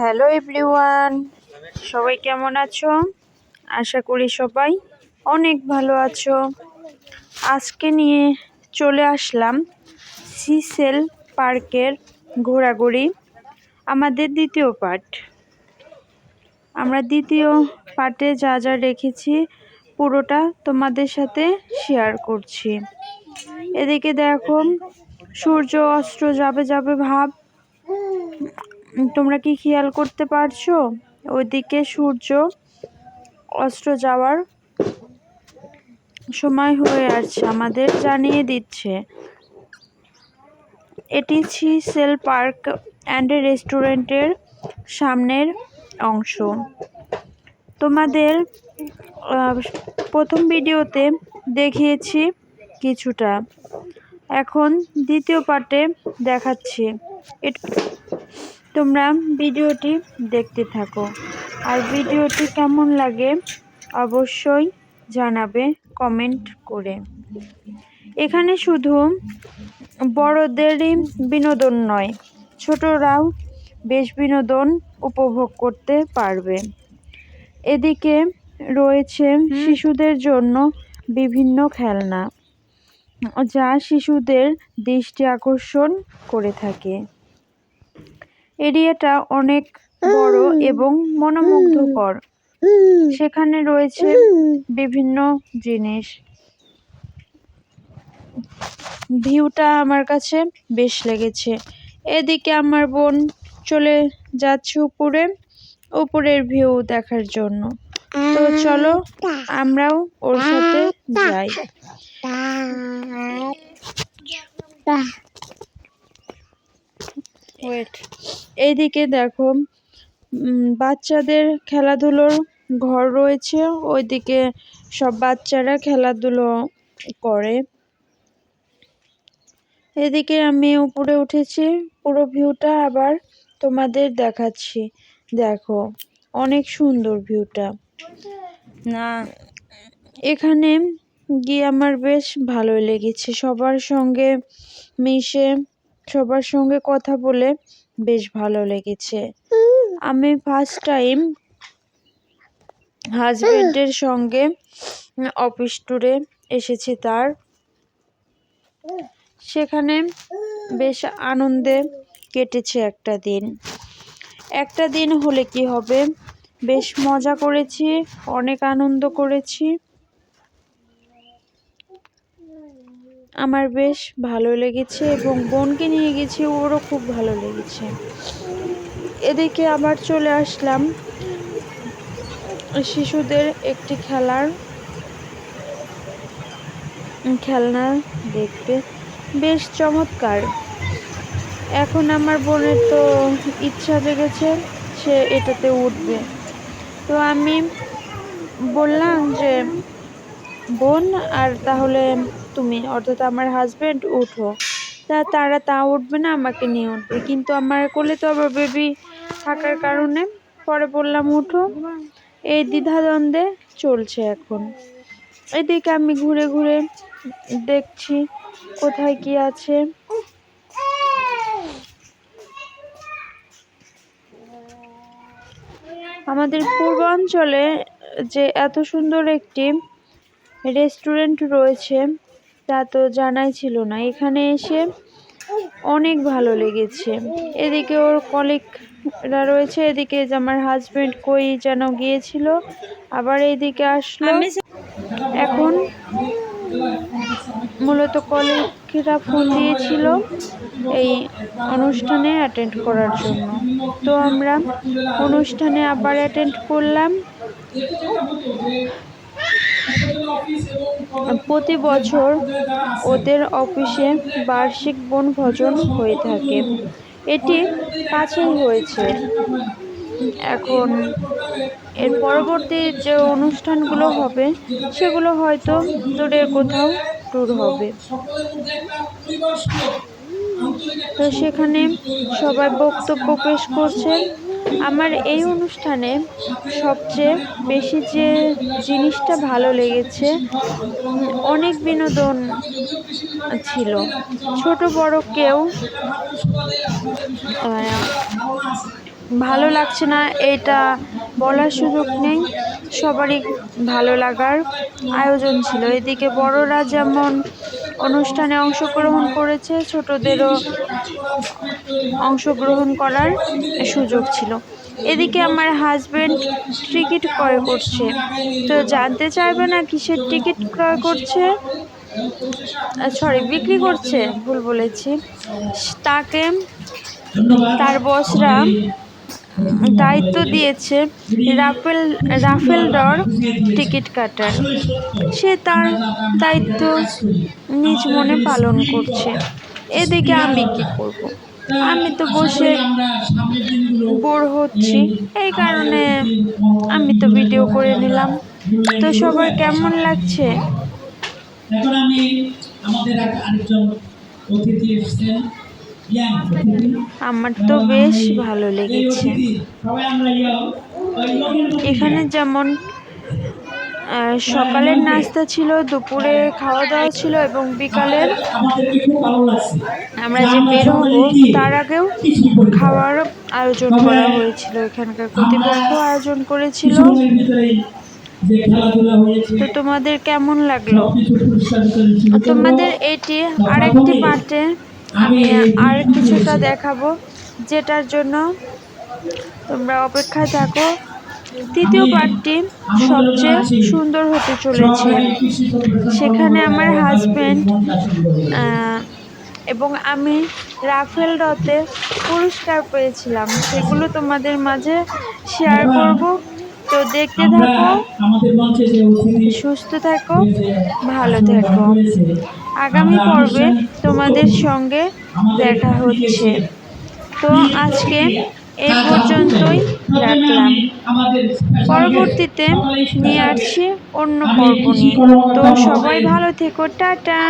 Hello everyone, সবাই কেমন আছো? আশা করি সবাই অনেক ভালো আছো। আজকে নিয়ে চলে আসলাম সিসেল পার্কের ঘোরাঘুরি, আমাদের দ্বিতীয় পার্ট। আমরা দ্বিতীয় পার্টে যা যা রেখেছি পুরোটা তোমাদের সাথে শেয়ার করছি। এদিকে দেখো, সূর্য অস্ত যাবে যাবে ভাব। তোমরা কি খেয়াল করতে পারছো? ওইদিকে সূর্য অস্ত যাওয়ার সময় হয়ে আসছে, আমাদের জানিয়ে দিচ্ছে। এটি সিসেল পার্ক অ্যান্ড রেস্টুরেন্টের সামনের অংশ। তোমাদের প্রথম ভিডিওতে দেখিয়েছি কিছুটা, এখন দ্বিতীয় পার্টে দেখাচ্ছি। তোমরা ভিডিওটি দেখতে থাকো, আর ভিডিওটি কেমন লাগে অবশ্যই জানাবে কমেন্ট করে। এখানে শুধু বড়দেরই বিনোদন নয়, ছোটরাও বেশ বিনোদন উপভোগ করতে পারবে। এদিকে রয়েছে শিশুদের জন্য বিভিন্ন খেলনা, যা শিশুদের দৃষ্টি আকর্ষণ করে থাকে। এরিয়াটা অনেক বড় এবং মনোমুগ্ধকর। সেখানে রয়েছে বিভিন্ন জিনিস। ভিউটা আমার কাছে বেশ লেগেছে। এদিকে আমার বোন চলে যাচ্ছে উপরের ভিউ দেখার জন্য। তো চলো আমরাও ওর সাথে যাই। এইদিকে দেখো, বাচ্চাদের খেলাধুলোর ঘর রয়েছে, ওইদিকে সব বাচ্চারা খেলাধুলো করে। এদিকে আমি উপরে উঠেছি, পুরো ভিউটা আবার তোমাদের দেখাচ্ছি। দেখো, অনেক সুন্দর ভিউটা না। এখানে গিয়ে আমার বেশ ভালোই লেগেছে, সবার সঙ্গে মিশে সবার সঙ্গে কথা বলে বেশ ভালো লেগেছে। আমি ফার্স্ট টাইম হাজবেন্ডের সঙ্গে অফিস ট্যুরে এসেছি তার, সেখানে বেশ আনন্দে কেটেছে একটা দিন হলে কি হবে, বেশ মজা করেছি, অনেক আনন্দ করেছি। আমার বেশ ভালো লেগেছে এবং বোনকে নিয়ে গেছি, ওরও খুব ভালো লেগেছে। এদিকে আবার চলে আসলাম শিশুদের একটি খেলনা দেখতে, বেশ চমৎকার। এখন আমার বোনের তো ইচ্ছা জেগেছে, সে এটাতে উঠবে। তো আমি বললাম যে বোন, আর তাহলে তুমি, অর্থাৎ আমার হাজবেন্ড, উঠো। তারা উঠবে না, আমাকে নিয়ে উঠবে। কিন্তু আমার কোলে তো আবার বেবি থাকার কারণে পরে বললাম উঠো। এই দ্বিধাদ্বন্দ্বে চলছে এখন। এদিকে আমি ঘুরে ঘুরে দেখছি কোথায় কি আছে। আমাদের পূর্বাঞ্চলে যে এত সুন্দর একটি রেস্টুরেন্ট রয়েছে তা তো জানাই ছিল না। এখানে এসে অনেক ভালো লেগেছে। এদিকে ওর কলিগরা রয়েছে, এদিকে আমার হাজবেন্ড কই যেন গিয়েছিল, আবার এইদিকে আসলো। এখন মূলত কলিগরা ফোন দিয়েছিল এই অনুষ্ঠানে অ্যাটেন্ড করার জন্য। তো আমরা অনুষ্ঠানে আবার অ্যাটেন্ড করলাম। প্রতি বছর ওদের অফিসে বার্ষিক বনভোজন হয়ে থাকে, এটি কাছেই হয়েছে। এখন এর পরবর্তী যে অনুষ্ঠানগুলো হবে সেগুলো হয়তো দূরের কোথাও ট্যুর হবে। তো সেখানে সবাই বক্তব্য পেশ করছে। আমার এই অনুষ্ঠানে সবচেয়ে বেশি যে জিনিসটা ভালো লেগেছে, অনেক বিনোদন ছিল, ছোট বড় কেউ ভালো লাগছে না এটা বলার সুযোগ নেই, সবারই ভালো লাগার আয়োজন ছিল। এদিকে বড়রা যেমন অনুষ্ঠানে অংশগ্রহণ করেছে, ছোটদেরও অংশগ্রহণ করার সুযোগ ছিল। এদিকে আমার হাজবেন্ড টিকিট ক্রয় করছে, তো জানতে চাইবে না কিসের টিকিট ক্রয় করছে, সরি বিক্রি করছে, ভুল বলেছি। তাকে তার বসরা দায়িত্ব দিয়েছে রাফেল ডর টিকিট কাটার। সে তার দায়িত্ব নিজ মনে পালন করছে। এদিকে আমি কি করব, আমি তো বসে বোর হচ্ছি, এই কারণে আমি তো ভিডিও করে নিলাম। তো সবার কেমন লাগছে? এখন আমি আমাদের আরেকজন অতিথি এসেছেন, আমার তো বেশ ভালো লেগেছে। এখানে যেমন সকালের নাস্তা ছিল, দুপুরে খাওয়া দাওয়া ছিল এবং বিকালের আমরা যে বের হবো তার আগেও খাওয়ার আয়োজন করা হয়েছিল। এখানকার কর্তৃপক্ষ আয়োজন করেছিল। তো তোমাদের কেমন লাগলো? তোমাদের এটি আরেকটি পার্টে আমি আর কিছুটা দেখাবো, যেটার জন্য তোমরা অপেক্ষায় থাকো। তৃতীয় পার্টটি সবচেয়ে সুন্দর হতে চলেছে। সেখানে আমার হাজবেন্ড এবং আমি রাফেল ডতে পুরস্কার পেয়েছিলাম, সেগুলো তোমাদের মাঝে শেয়ার করব। তো দেখতে থাকো, সুস্থ থাকো, ভালো থাকো। আগামী পর্বে তোমাদের সঙ্গে দেখা হচ্ছে। তো আজকে এই পর্যন্তই রাখলাম, পরবর্তীতে নিয়ে আসছি অন্য পর্ব নিয়ে। তো সবাই ভালো থেকো, টাটা।